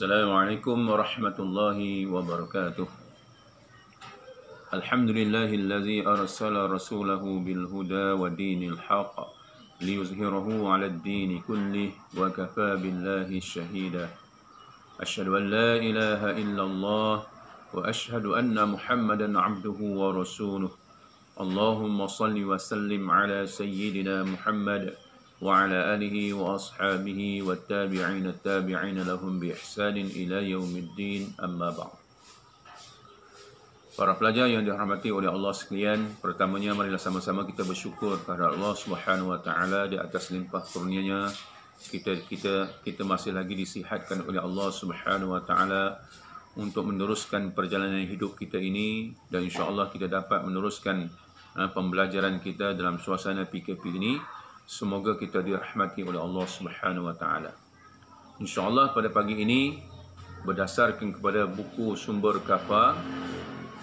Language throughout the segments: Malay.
Assalamualaikum warahmatullahi wabarakatuh. Alhamdulillahillazi arsala rasulahu bil huda wa dinil haqq liyuzhirahu 'ala ad-din kullih wa kafa billahi shahida. Asyhadu an la ilaha illallah wa asyhadu anna Muhammadan 'abduhu wa rasuluh. Allahumma salli wa sallim 'ala sayyidina Muhammad wa ala alihi wa ashabihi wa tabi'ina lahum bi ihsanin ila yaumiddin, amma ba'd. Para pelajar yang dirahmati oleh Allah sekalian, pertamanya marilah sama-sama kita bersyukur kepada Allah Subhanahu wa taala di atas limpah kurnia-Nya. Kita masih lagi disihatkan oleh Allah Subhanahu wa taala untuk meneruskan perjalanan hidup kita ini, dan insya-Allah kita dapat meneruskan pembelajaran kita dalam suasana PKP ini. Semoga kita dirahmati oleh Allah Subhanahu wa taala. Insya-Allah pada pagi ini berdasarkan kepada buku sumber kafa,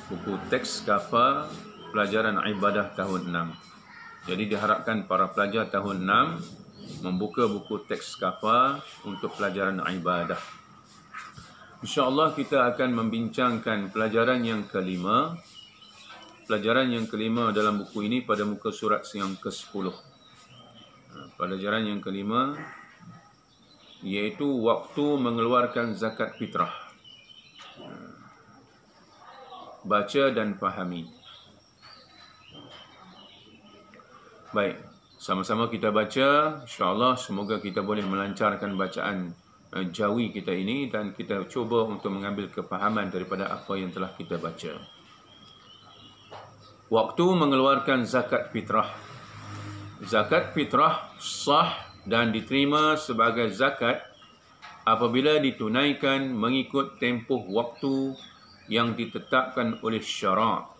buku teks kafa pelajaran ibadah tahun 6. Jadi diharapkan para pelajar tahun 6 membuka buku teks kafa untuk pelajaran ibadah. Insya-Allah kita akan membincangkan pelajaran yang kelima. Pelajaran yang kelima dalam buku ini pada muka surat yang ke-10. Pelajaran yang kelima iaitu waktu mengeluarkan zakat fitrah. Baca dan fahami. Baik, sama-sama kita baca. InsyaAllah semoga kita boleh melancarkan bacaan jawi kita ini dan kita cuba untuk mengambil kefahaman daripada apa yang telah kita baca. Waktu mengeluarkan zakat fitrah. Zakat fitrah sah dan diterima sebagai zakat apabila ditunaikan mengikut tempoh waktu yang ditetapkan oleh syarak.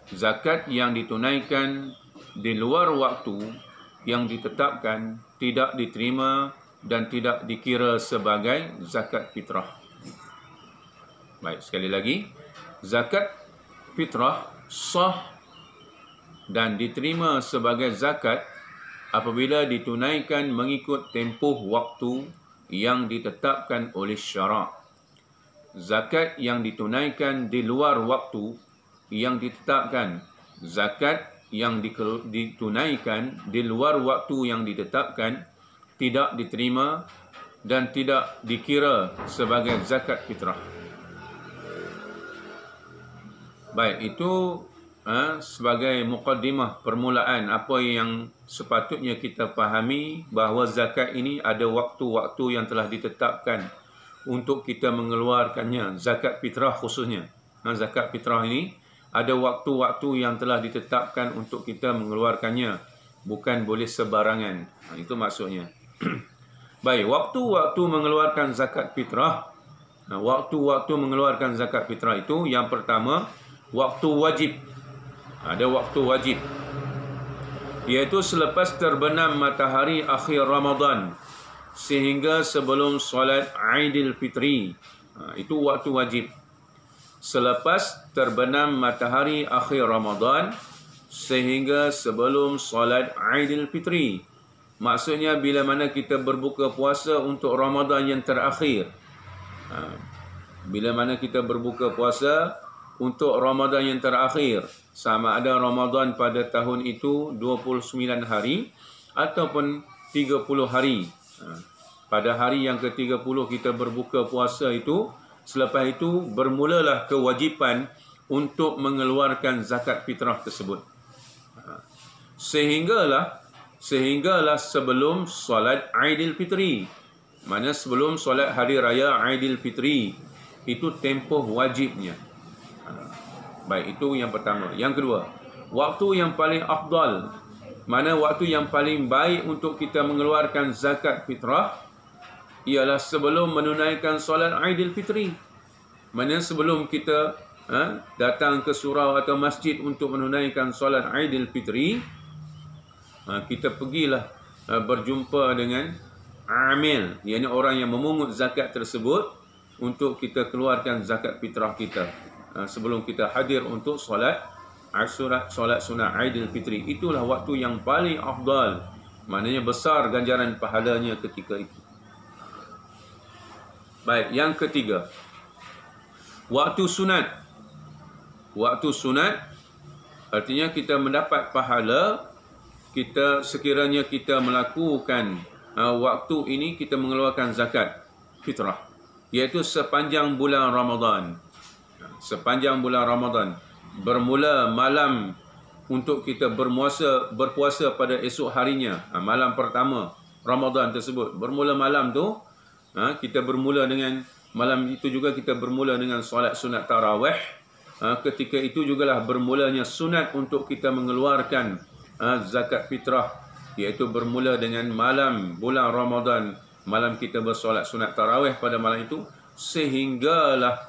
Zakat yang ditunaikan di luar waktu yang ditetapkan tidak diterima dan tidak dikira sebagai zakat fitrah. Baik, sekali lagi. Zakat fitrah sah dan diterima sebagai zakat apabila ditunaikan mengikut tempoh waktu yang ditetapkan oleh syarak. Zakat yang ditunaikan di luar waktu yang ditetapkan, zakat yang ditunaikan di luar waktu yang ditetapkan tidak diterima dan tidak dikira sebagai zakat fitrah. Baik, itu sebagai muqaddimah permulaan apa yang sepatutnya kita fahami, bahawa zakat ini ada waktu-waktu yang telah ditetapkan untuk kita mengeluarkannya. Zakat fitrah khususnya, zakat fitrah ini ada waktu-waktu yang telah ditetapkan untuk kita mengeluarkannya, bukan boleh sebarangan. Itu maksudnya. Baik, waktu-waktu mengeluarkan zakat fitrah. Waktu-waktu mengeluarkan zakat fitrah itu, yang pertama, waktu wajib. Ada waktu wajib, iaitu selepas terbenam matahari akhir Ramadan sehingga sebelum solat Aidilfitri. Itu waktu wajib. Selepas terbenam matahari akhir Ramadan sehingga sebelum solat Aidilfitri. Maksudnya bila mana kita berbuka puasa untuk Ramadan yang terakhir. Bila mana kita berbuka puasa untuk Ramadan yang terakhir, sama ada Ramadan pada tahun itu 29 hari ataupun 30 hari. Pada hari yang ke-30 kita berbuka puasa itu, selepas itu bermulalah kewajipan untuk mengeluarkan zakat fitrah tersebut. Sehinggalah sebelum solat Aidilfitri. Mana sebelum solat hari raya Aidilfitri, itu tempoh wajibnya. Baik, itu yang pertama. Yang kedua, waktu yang paling afdal, mana waktu yang paling baik untuk kita mengeluarkan zakat fitrah, ialah sebelum menunaikan solat Aidilfitri. Mana sebelum kita datang ke surau atau masjid untuk menunaikan solat Aidilfitri, kita pergilah berjumpa dengan amil, iaitu orang yang memungut zakat tersebut, untuk kita keluarkan zakat fitrah kita sebelum kita hadir untuk solat sunat Aidilfitri. Itulah waktu yang paling afdal, maknanya besar ganjaran pahalanya ketika itu. Baik, yang ketiga, waktu sunat. Waktu sunat artinya kita mendapat pahala kita sekiranya kita melakukan waktu ini kita mengeluarkan zakat fitrah, iaitu sepanjang bulan Ramadan. Sepanjang bulan Ramadan, bermula malam untuk kita berpuasa pada esok harinya, malam pertama Ramadan tersebut. Bermula malam tu, kita bermula dengan malam itu juga kita bermula dengan solat sunat tarawih. Ketika itu jugalah bermulanya sunat untuk kita mengeluarkan zakat fitrah, iaitu bermula dengan malam bulan Ramadan. Malam kita bersolat sunat tarawih pada malam itu sehinggalah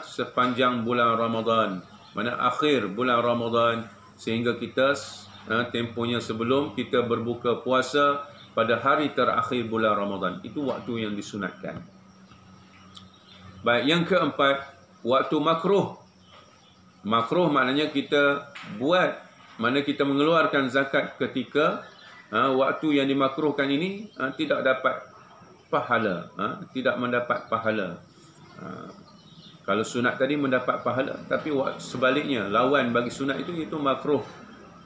sepanjang bulan Ramadan, mana akhir bulan Ramadan, sehingga kita tempohnya sebelum kita berbuka puasa pada hari terakhir bulan Ramadan. Itu waktu yang disunatkan. Baik, yang keempat, waktu makruh. Makruh maknanya kita buat, mana kita mengeluarkan zakat ketika waktu yang dimakruhkan ini tidak dapat pahala, tidak mendapat pahala. Kalau sunat tadi mendapat pahala, tapi sebaliknya, lawan bagi sunat itu makruh.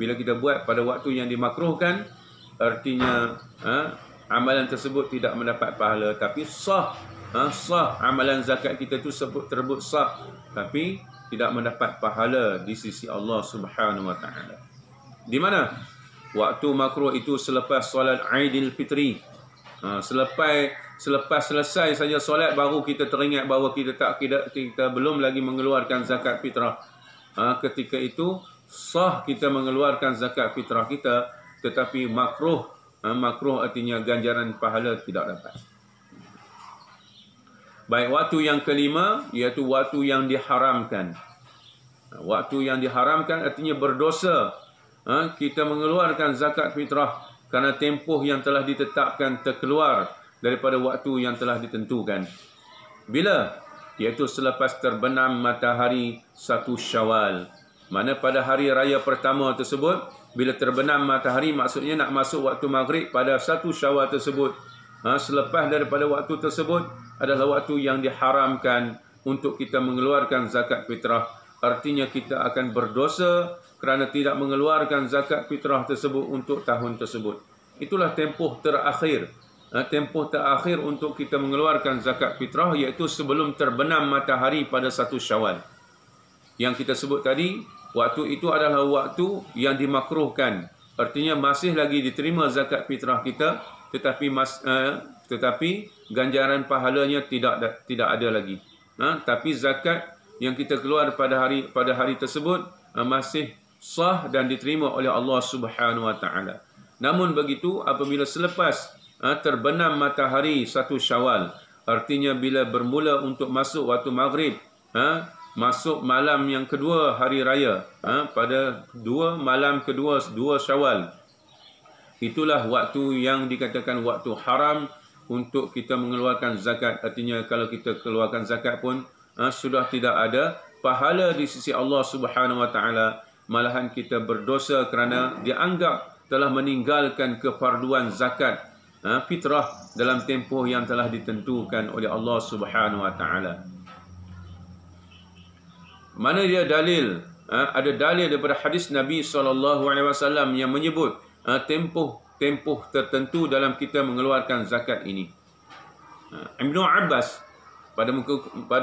Bila kita buat pada waktu yang dimakruhkan, artinya amalan tersebut tidak mendapat pahala, tapi sah amalan zakat kita itu tersebut sah, tapi tidak mendapat pahala di sisi Allah Subhanahu wa taala. Di mana waktu makruh itu selepas solat Aidil Fitri. Selepas selesai saja solat baru kita teringat bahawa kita belum lagi mengeluarkan zakat fitrah. Ketika itu sah kita mengeluarkan zakat fitrah kita, tetapi makruh artinya ganjaran pahala tidak dapat. Baik, waktu yang kelima iaitu waktu yang diharamkan. Waktu yang diharamkan artinya berdosa kita mengeluarkan zakat fitrah kerana tempoh yang telah ditetapkan terkeluar daripada waktu yang telah ditentukan. Bila? Iaitu selepas terbenam matahari 1 Syawal. Mana pada hari raya pertama tersebut, bila terbenam matahari maksudnya nak masuk waktu maghrib pada 1 Syawal tersebut. Selepas daripada waktu tersebut adalah waktu yang diharamkan untuk kita mengeluarkan zakat fitrah. Artinya kita akan berdosa kerana tidak mengeluarkan zakat fitrah tersebut untuk tahun tersebut. Itulah tempoh terakhir. Tempoh terakhir untuk kita mengeluarkan zakat fitrah iaitu sebelum terbenam matahari pada 1 Syawal. Yang kita sebut tadi, waktu itu adalah waktu yang dimakruhkan. Artinya masih lagi diterima zakat fitrah kita, tetapi ganjaran pahalanya tidak ada lagi. Tapi zakat yang kita keluar pada hari tersebut masih sah dan diterima oleh Allah Subhanahu wa taala. Namun begitu, apabila selepas terbenam matahari 1 Syawal, artinya bila bermula untuk masuk waktu maghrib, masuk malam yang kedua hari raya, pada malam kedua 2 Syawal, itulah waktu yang dikatakan waktu haram untuk kita mengeluarkan zakat. Artinya kalau kita keluarkan zakat pun sudah tidak ada pahala di sisi Allah Subhanahu wa taala, malahan kita berdosa kerana dianggap telah meninggalkan kefarduan zakat fitrah dalam tempoh yang telah ditentukan oleh Allah Subhanahu wa taala. Mana dia dalil? Ada dalil daripada hadis Nabi SAW yang menyebut tempoh tertentu dalam kita mengeluarkan zakat ini. Ibnu Abbas pada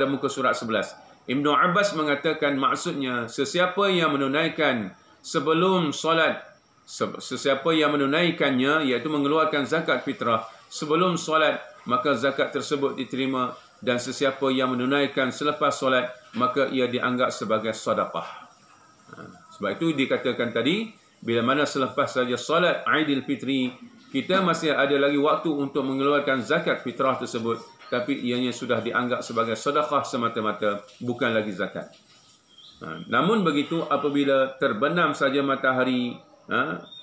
muka surat 11. Ibnu Abbas mengatakan maksudnya sesiapa yang menunaikan sebelum solat, sesiapa yang menunaikannya iaitu mengeluarkan zakat fitrah sebelum solat, maka zakat tersebut diterima, dan sesiapa yang menunaikan selepas solat maka ia dianggap sebagai sedekah. Sebab itu dikatakan tadi, bila mana selepas saja solat Aidil Fitri, kita masih ada lagi waktu untuk mengeluarkan zakat fitrah tersebut, tapi ianya sudah dianggap sebagai sedekah semata-mata, bukan lagi zakat. Namun begitu, apabila terbenam saja matahari,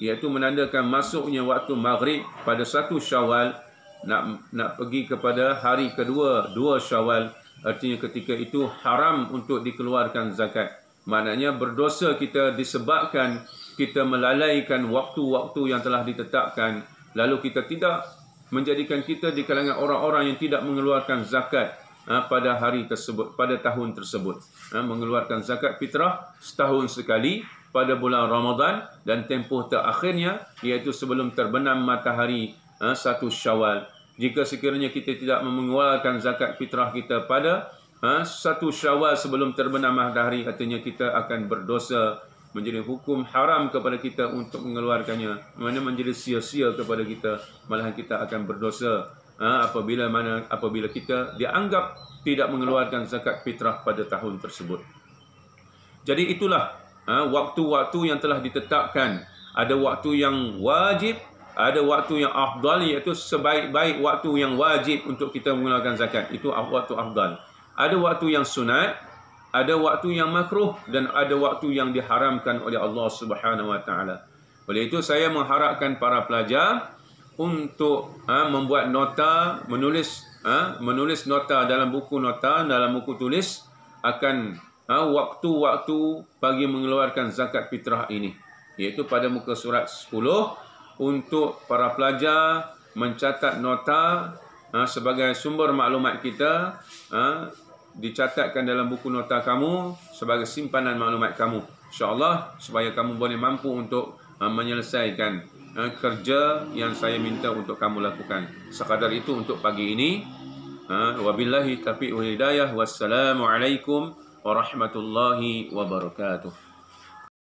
iaitu menandakan masuknya waktu maghrib pada 1 Syawal, nak pergi kepada hari kedua 2 Syawal, artinya ketika itu haram untuk dikeluarkan zakat. Maknanya berdosa kita disebabkan kita melalaikan waktu-waktu yang telah ditetapkan, lalu kita tidak menjadikan kita di kalangan orang-orang yang tidak mengeluarkan zakat pada hari tersebut, pada tahun tersebut. Mengeluarkan zakat fitrah setahun sekali pada bulan Ramadan dan tempoh terakhirnya iaitu sebelum terbenam matahari 1 Syawal. Jika sekiranya kita tidak mengeluarkan zakat fitrah kita pada 1 Syawal sebelum terbenam matahari, katanya kita akan berdosa, menjadi hukum haram kepada kita untuk mengeluarkannya, mana menjadi sia-sia kepada kita, malahan kita akan berdosa apabila kita dianggap tidak mengeluarkan zakat fitrah pada tahun tersebut. Jadi itulah waktu-waktu yang telah ditetapkan. Ada waktu yang wajib, ada waktu yang afdal, iaitu sebaik-baik waktu yang wajib untuk kita mengeluarkan zakat, itu waktu afdal. Ada waktu yang sunat, ada waktu yang makruh, dan ada waktu yang diharamkan oleh Allah Subhanahu wa taala. Oleh itu saya mengharapkan para pelajar untuk membuat nota, menulis nota dalam buku nota, dalam buku tulis akan waktu-waktu bagi mengeluarkan zakat fitrah ini, iaitu pada muka surat 10 untuk para pelajar mencatat nota sebagai sumber maklumat kita, dicatatkan dalam buku nota kamu sebagai simpanan maklumat kamu, insya-Allah, supaya kamu boleh mampu untuk menyelesaikan kerja yang saya minta untuk kamu lakukan. Sekadar itu untuk pagi ini. Wabillahi taufiq wal hidayah. Wassalamualaikum warahmatullahi wabarakatuh.